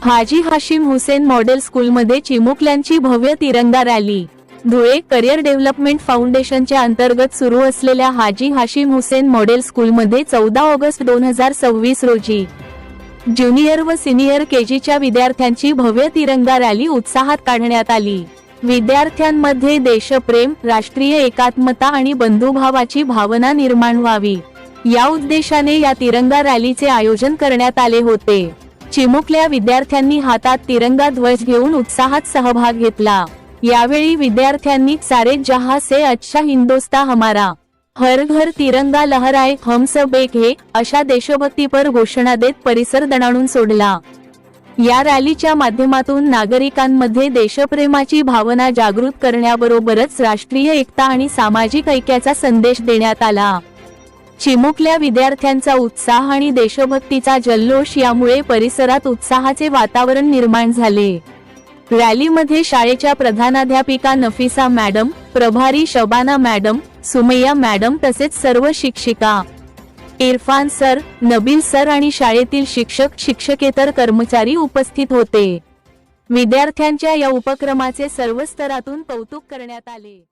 हाजी Hashim Hussain model स्कूलमध्ये चिमुकल्यांची भव्य तिरंगा रॅली। धुळे करिअर डेव्हलपमेंट फाउंडेशनच्या अंतर्गत सुरू असलेल्या हाजी हाशिम हुसेन मॉडेल स्कूलमध्ये 14 ऑगस्ट 2026 रोजी ज्युनियर व सिनियर केजीच्या विद्यार्थ्यांची भव्य तिरंगा रॅली उत्साहात काढण्यात आली। विद्यार्थ्यांमध्ये देशप्रेम, राष्ट्रीय एकात्मता आणि बंधुभावाची भावना निर्माण व्हावी या उद्देशाने या तिरंगा रॅलीचे आयोजन करण्यात आले होते। चिमुकल्या विद्यार्थ्यांनी हातात तिरंगा ध्वज घेऊन उत्साहात सहभाग घेतला। यावेळी विद्यार्थ्यांनी सारे जहां से अच्छा हिंदुस्तान हमारा, हर घर तिरंगा लहराए हम सब एक है अशा देशभक्तीपर घोषणा देत परिसर दणाणून सोडला। या रॅलीच्या माध्यमातून नागरिकांमध्ये देशप्रेमाची भावना जागृत करण्याबरोबरच राष्ट्रीय एकता आणि सामाजिक ऐक्याचा संदेश देण्यात आला। चिमुकल्या विद्यार्थ्यांचा उत्साह आणि देशभक्तीचा जल्लोष यामुळे परिसरात उत्साहाचे वातावरण निर्माण झाले। रॅलीमध्ये शाळेच्या प्रधानाध्यापिका नफिसा मॅडम, प्रभारी शबाना मॅडम, सुमैया मॅडम तसेच सर्व शिक्षिका, इरफान सर, नबील सर आणि शाळेतील शिक्षक, शिक्षकेतर कर्मचारी उपस्थित होते। विद्यार्थ्यांच्या या उपक्रमाचे सर्व स्तरातून कौतुक करण्यात आले।